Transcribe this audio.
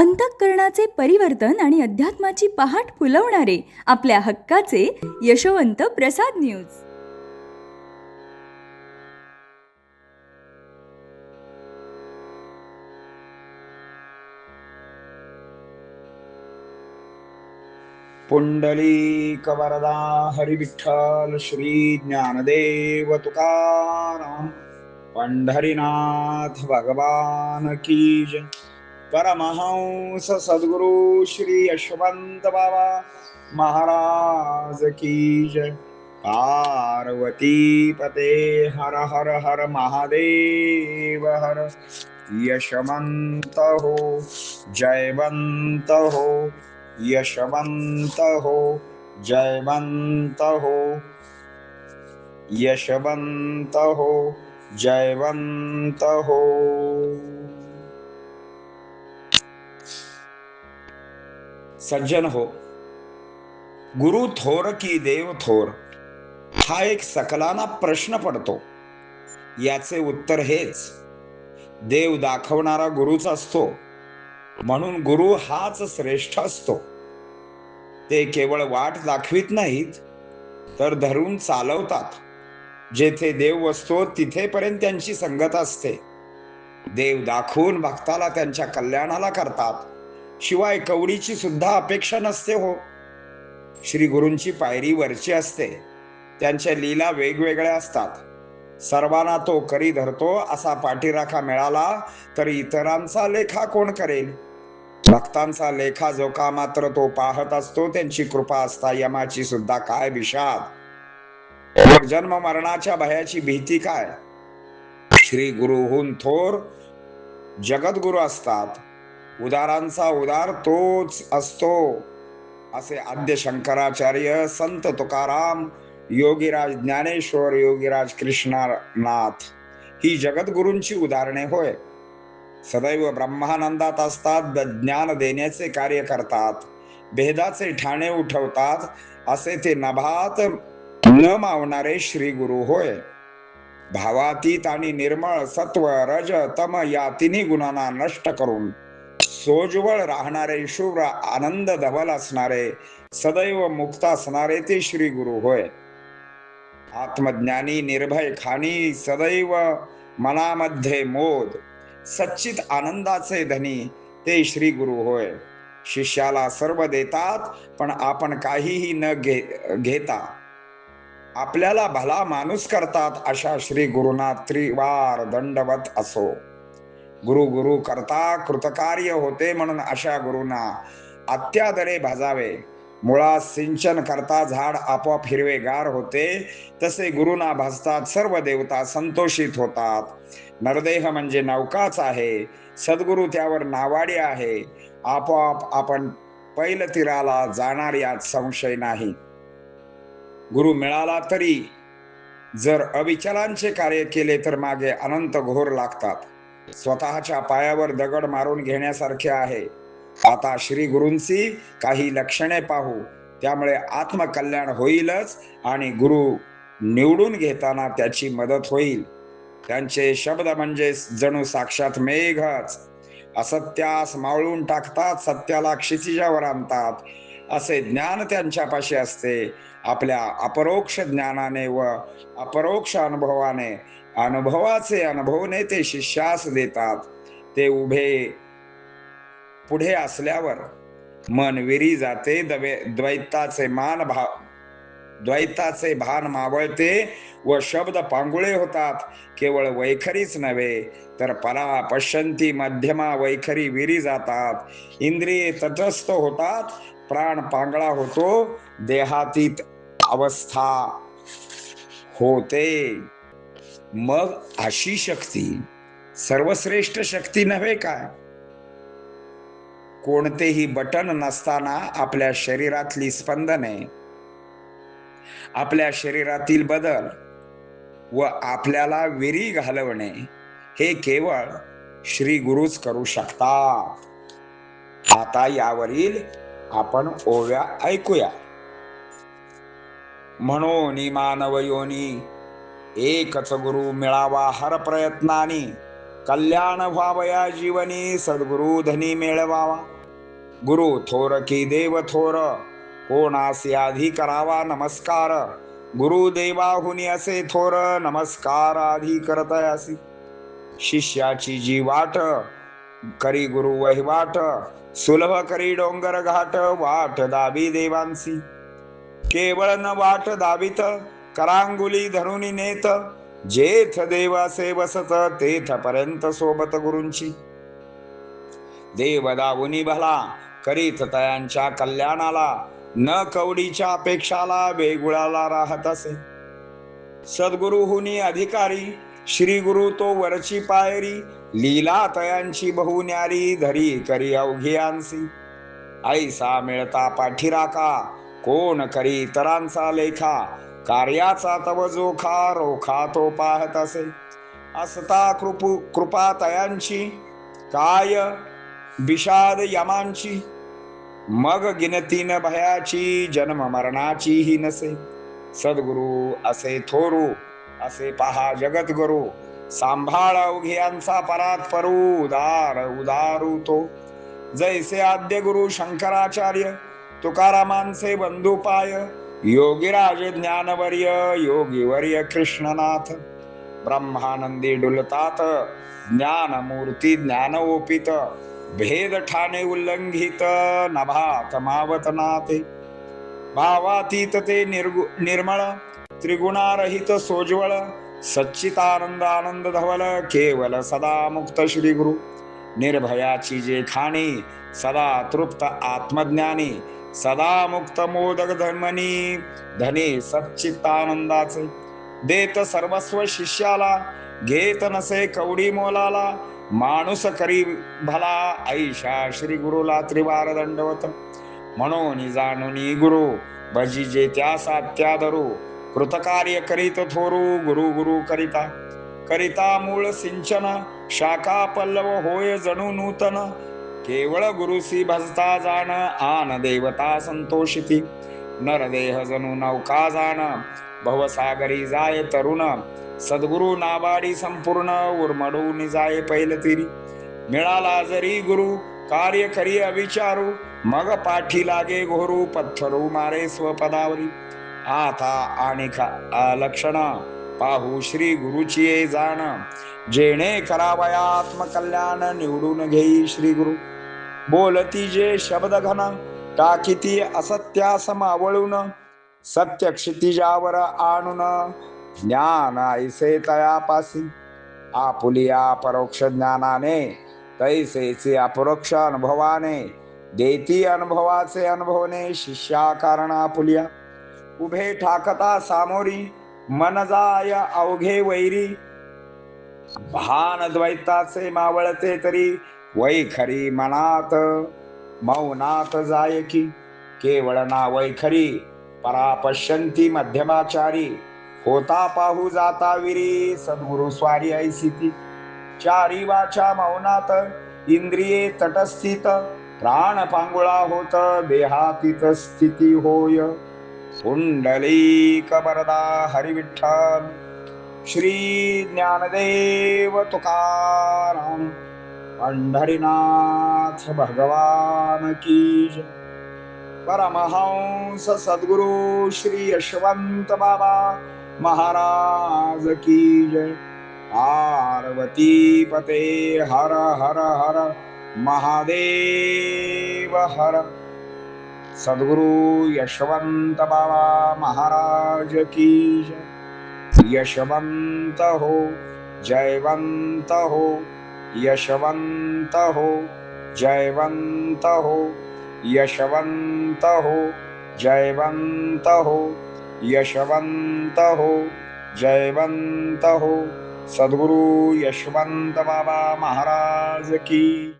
अंतःकरणाचे परिवर्तन आणि अध्यात्माची पहाट फुलवणारे आपल्या हक्काचे यशोवंत प्रसाद न्यूज. पुंडलिक वरदा हरी विठ्ठल श्री ज्ञानदेव तुकाराम पंढरीनाथ भगवान की जय. परमहंस सद्गुरु श्री यशवंत बाबा महाराज की जय. पार्वती पते हर हर हर महादेव हर. यशवंत हो जयवंत हो, यशवंत हो जयवंत हो, यशवंत हो जयवंत हो. सज्जन हो, गुरु थोर की देव थोर हा एक सकलांना प्रश्न पडतो. याचे उत्तर हेच, देव दाखवणारा गुरुच असतो, म्हणून गुरु हाच श्रेष्ठ असतो. ते केवळ वाट दाखवित नाहीत, तर धरून चालवतात. जेथे देव असतो तिथेपर्यंत त्यांची संगत असते. देव दाखवून भक्ताला त्यांच्या कल्याणाला करतात. शिवाय कवडीची सुद्धा अपेक्षा नसते हो. श्री गुरूंची पायरी वरची असते. त्यांच्या लीला वेगवेगळ्या असतात. सर्वांना तो करी धरतो असा पाठीराखा मिळाला तर इतरांचा लेखा कोण करेल. भक्तांचा लेखा जोखा मात्र तो पाहत असतो. त्यांची कृपा असता यमाची सुद्धा काय विषाद. मग जन्म मरणाच्या भयाची भीती काय. श्री गुरुहून थोर जगद्गुरु असतात. उदारांचा उदार तोच असतो असे आद्य शंकराचार्य, संत तुकाराम, योगीराज ज्ञानेश्वर, योगीराज कृष्णनाथ ही जगद्गुरूंची उदाहरणे होय. सदैव ब्रह्मानंदात असतात. ज्ञान देण्याचे कार्य करतात. भेदाचे ठाणे उठवतात. असे ते नभात न मावणारे श्री गुरु होय. भावातीत आणि निर्मळ सत्व रज तम या तिन्ही गुणांना नष्ट करून सोज्वळ राहणारे, शुभ्र आनंद धवल असणारे, सदैव मुक्त असणारे ते श्री गुरु होय. आत्मज्ञानी निर्भय खानी, सदैव मनामध्ये मोद, सच्चित आनंदाचे धनी ते श्री गुरु होय. शिष्याला सर्व देतात, पण आपण काहीही न घेता आपल्याला भला माणूस करतात. अशा श्री गुरुना त्रिवार दंडवत असो. गुरु गुरु करता कृतकार्य होते, म्हणून अशा गुरुना अत्यादरे भाजावे. मुळात सिंचन करता झाड आपोआप हिरवेगार होते, तसे गुरुना भाजतात सर्व देवता संतोषित होतात. नरदेह म्हणजे नौकाच आहे. सद्गुरु त्यावर नावाडी आहे. आपोआप आपण पैल तीराला जाणार यात संशय नाही. गुरु मिळाला तरी जर अविचलांचे कार्य केले तर मागे अनंत घोर लागतात. स्वतःच्या पायावर दगड मारून घेण्यासारखे आहे. आता श्री गुरूंची काही लक्षणे पाहू. त्यामुळे आत्मकल्याण होईलच आणि गुरु निवडून घेताना त्याची मदत होईल. त्यांचे शब्द म्हणजे जणू साक्षात मेघच. असत्यास मावळून टाकतात, सत्याला क्षितिजावर आणतात. असे ज्ञान त्यांच्यापाशी असते. आपल्या अपरोक्ष ज्ञानाने व अपरोक्ष अनुभवाने, अनुभवाचे अनुभवने ते शिष्यास देतात. ते पुढे असल्यावर मन विरी जाते. द्वैताचे भान मावळते व शब्द पांगुळे होतात. केवळ वैखरीच नव्हे तर परा पश्यंती मध्यमा वैखरी विरी जातात. इंद्रिये तटस्थ होतात. प्राण पांगळा होतो. देहातीत अवस्था होते. मग अशी शक्ती सर्वश्रेष्ठ शक्ती नव्हे काय. कोणतेही बटन नसताना आपल्या शरीरातली स्पंदने, आपल्या शरीरातील बदल व आपल्याला विरी घालवणे हे केवळ श्री गुरुच करू शकतात. आता यावरील आपण ओव्या ऐकूया. म्हणून मानव योनी एकच गुरु मिळावा हर प्रयत्नानी. कल्याण व्हावया जीवनी सद्गुरु धनी मिळवावा. गुरु थोर की देव थोर, कोणासी आधी करावा नमस्कार. गुरुदेवाहुनी असे थोर, नमस्कार आधी करतयासी. शिष्याची जी वाट, करी गुरु वहिवाट. सुलभ करी डोंगर घाट, वाट दाबी देवांसी. केवळ न वाट दाबित, करांगुली धरुनी नेत. जेथ देव असे बसत, तेथ पर्यंत सोबत गुरूंची. देव दावुनी भला, करीत तयांच्या कल्याणाला. न कवडीच्या अपेक्षाला, वेगुळाला राहत असे. सद्गुरुहुनी अधिकारी, श्री गुरु तो वरची पायरी. लीला तयांची बहु न्यारी, धरी करी अवघियांसी. ऐसा मिळता पाठीराखा, कोण करी इतरांचा लेखा. कार्याचा तव जोखा, रोखा तो पाहत असे. असता कृपा तयांची, काय विषाद यमांची. मग गिनती न भयाची, जन्म मरणाची ही नसे. सद्गुरु असे थोरू, असे पहा जगद्गुरु. सांभाळ अवघियांचा परात्परू, उदार उदारू तो. जैसे आद्य गुरु शंकराचार्य, तुकारामांचे बंधुपाय. योगीराज ज्ञानवर्य, योगीवर्य कृष्णनाथ. ब्रह्मानंदी डुलतात, ज्ञानमूर्ती ज्ञान ओपित. भेद ठाणे उल्लंघित, नभात मावत नाते. भावातीत ते निर्मळ, त्रिगुणारहित सोज्वळ. सच्चितानंद आनंद धवल, केवल सदा मुक्त श्री गुरु. निर्भयाची जे खाणी, सदा तृप्त आत्मज्ञानी. सदा मुक्त मोदक धर्मनी, धनी सच्चितानंदाचे. देत सर्वस्व शिष्याला, घेत नसे कवडी मोलाला. माणूस करी भला, ऐशा श्री गुरुला त्रिवार दंडवत. म्हणून जाणूनी गुरु, भजिजे त्या सात्या धरू. कृतकार्य करीत थोरू, गुरु गुरु करिता. करिता मूळ सिंचन, शाखा पल्लव होय जणू नूतन. केवळ गुरुसी भजता जाण, आन देवता संतोषिती. नरदेह जणू नौका जाण, भवसागरी जाय तरुण. सद्गुरु नावाडी संपूर्ण, उर्मडून जाय पैलतीरी. मिळाला जरी गुरु, कार्य करी अविचारू. मग पाठी लागे घोरू, पत्थरू मारे स्वपदावरी. आता आणि लक्षण, पाहू श्री गुरुची जाण. जेणे करावया आत्मकल्याण, निवडून घेई श्री गुरु. बोलती जे शब्द घन, टाकीती असत्यास मावळून. सत्य क्षितिजावर आणून, ज्ञान ऐसे तयापासी. आपुलिया परोक्ष ज्ञानाने, तैसेचे अपरोक्ष अनुभवाने. देती अनुभवाचे अनुभवने, शिष्या कारण आपुलिया. उभे ठाकता सामोरी, मन जाय अवघे वैरी. भान द्वैताचे मावळते तरी, वैखरी मनात मौनात जाय की. केवळ ना वैखरी, परापश्यंती मध्यमाचारी. होता पाहू जाता विरी, सद्गुरु स्वारी ऐसी ती. चारी वाचा मौनात, इंद्रिये तटस्थित. प्राण पांगुळा होत, देहातीत स्थिती होय. कुंडलिक वरदा हरी विठ्ठल. श्री ज्ञानदेव तुकाराम, पंढरीनाथ भगवान की जय. परमहंस सद्गुरु श्री यशवंत बाबा महाराज की जय. पार्वती पते हर हर हर महादेव हर. सद्गुरु यशवंत बाबा महाराज की जय. यशवंत हो, जयवंत हो. यशवंत हो, जयवंत हो. यशवंत हो, जयवंत हो. यशवंत हो, जयवंत हो. सद्गुरु यशवंत बाबा महाराज की